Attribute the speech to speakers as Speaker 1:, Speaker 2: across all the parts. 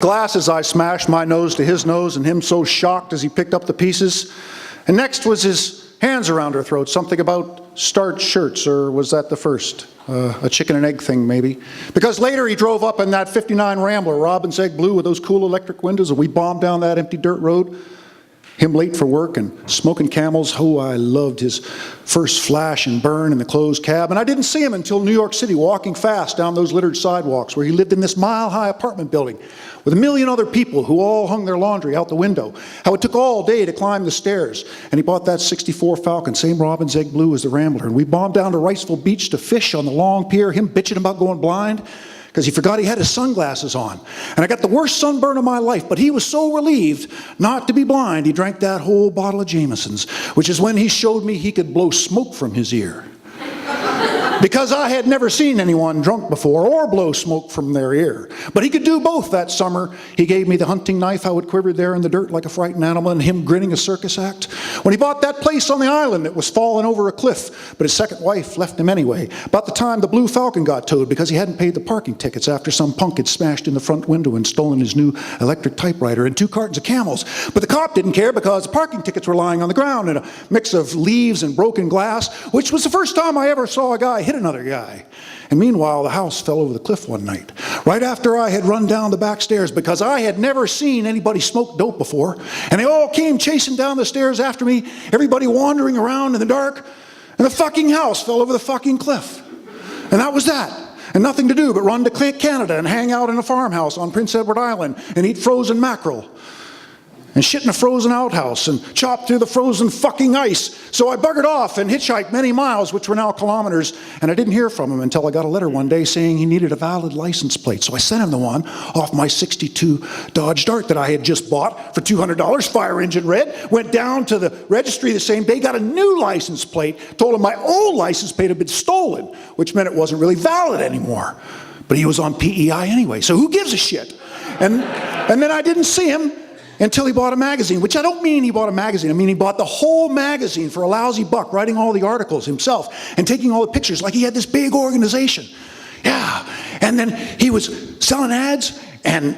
Speaker 1: Glasses, I smashed my nose to his nose, and him so shocked as he picked up the pieces. And next was his hands around her throat, something about starched shirts, or was that the first? A chicken and egg thing, maybe. Because later he drove up in that 59 Rambler, Robin's Egg Blue, with those cool electric windows, and we bombed down that empty dirt road. Him late for work and smoking Camels. Oh, I loved his first flash and burn in the closed cab. And I didn't see him until New York City, walking fast down those littered sidewalks where he lived in this mile-high apartment building with a million other people who all hung their laundry out the window. How it took all day to climb the stairs. And he bought that 64 Falcon, same Robin's Egg Blue as the Rambler. And we bombed down to Riceville Beach to fish on the long pier, him bitching about going blind because he forgot he had his sunglasses on. And I got the worst sunburn of my life, but he was so relieved not to be blind, he drank that whole bottle of Jameson's, which is when he showed me he could blow smoke from his ear. Because I had never seen anyone drunk before or blow smoke from their ear. But he could do both that summer. He gave me the hunting knife, how it quivered there in the dirt like a frightened animal, and him grinning a circus act. When he bought that place on the island, it was falling over a cliff, but his second wife left him anyway. About the time the Blue Falcon got towed because he hadn't paid the parking tickets after some punk had smashed in the front window and stolen his new electric typewriter and 2 cartons of Camels. But the cop didn't care because the parking tickets were lying on the ground in a mix of leaves and broken glass, which was the first time I ever saw a guy hit another guy. And meanwhile, the house fell over the cliff one night, right after I had run down the back stairs because I had never seen anybody smoke dope before. And they all came chasing down the stairs after me, everybody wandering around in the dark, and the fucking house fell over the fucking cliff. And that was that. And nothing to do but run to Canada and hang out in a farmhouse on Prince Edward Island and eat frozen mackerel. And shit in a frozen outhouse and chop through the frozen fucking ice. So I buggered off and hitchhiked many miles, which were now kilometers, and I didn't hear from him until I got a letter one day saying he needed a valid license plate. So I sent him the one off my 62 Dodge Dart that I had just bought for $200, fire engine red, went down to the registry the same day, got a new license plate, told him my old license plate had been stolen, which meant it wasn't really valid anymore. But he was on PEI anyway, so who gives a shit? And then I didn't see him until he bought a magazine, which I don't mean he bought a magazine. I mean he bought the whole magazine for a lousy buck, writing all the articles himself and taking all the pictures like he had this big organization. Yeah. And then he was selling ads and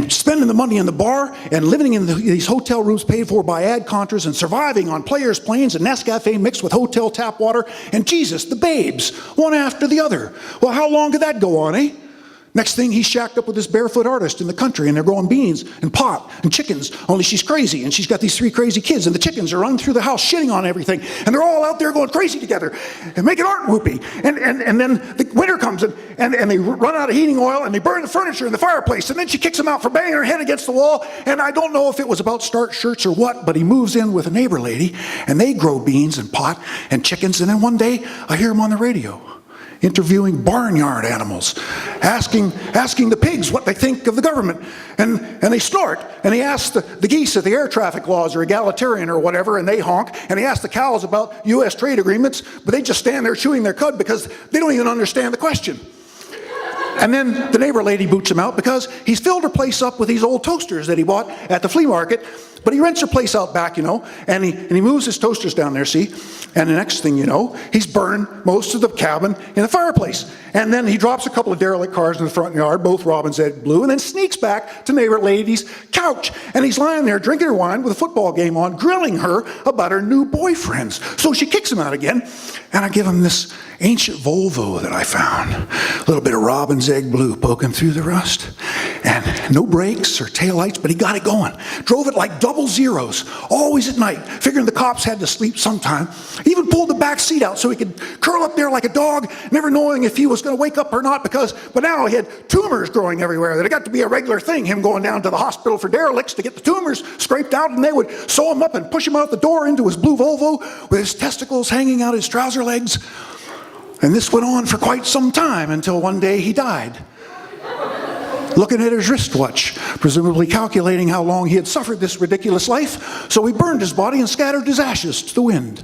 Speaker 1: spending the money in the bar and living in these hotel rooms paid for by ad contras and surviving on Players Planes and Nescafe mixed with hotel tap water and Jesus, the babes, one after the other. Well, how long could that go on, eh? Next thing, he's shacked up with this barefoot artist in the country, and they're growing beans and pot and chickens, only she's crazy, and she's got these 3 crazy kids, and the chickens are running through the house shitting on everything, and they're all out there going crazy together and making art whoopee. And then the winter comes, and they run out of heating oil, and they burn the furniture in the fireplace, and then she kicks him out for banging her head against the wall, and I don't know if it was about starched shirts or what, but he moves in with a neighbor lady, and they grow beans and pot and chickens, and then one day, I hear him on the radio, interviewing barnyard animals, asking the pigs what they think of the government. And they snort. And he asks the geese if the air traffic laws are egalitarian or whatever, and they honk. And he asks the cows about U.S. trade agreements, but they just stand there chewing their cud because they don't even understand the question. And then the neighbor lady boots him out because he's filled her place up with these old toasters that he bought at the flea market. But he rents her place out back, you know, and he moves his toasters down there, see? And the next thing you know, he's burned most of the cabin in the fireplace. And then he drops a couple of derelict cars in the front yard, both Robin's Egg Blue, and then sneaks back to neighbor lady's couch. And he's lying there drinking her wine with a football game on, grilling her about her new boyfriends. So she kicks him out again, and I give him this ancient Volvo that I found. A little bit of Robin's Egg Blue poking through the rust. And no brakes or taillights, but he got it going. Drove it like double zeros, always at night, figuring the cops had to sleep sometime. He even pulled the back seat out so he could curl up there like a dog, never knowing if he was going to wake up or not, but now he had tumors growing everywhere. That it got to be a regular thing, him going down to the hospital for derelicts to get the tumors scraped out, and they would sew him up and push him out the door into his blue Volvo with his testicles hanging out his trouser legs. And this went on for quite some time until one day he died. Looking at his wristwatch, presumably calculating how long he had suffered this ridiculous life, so he burned his body and scattered his ashes to the wind.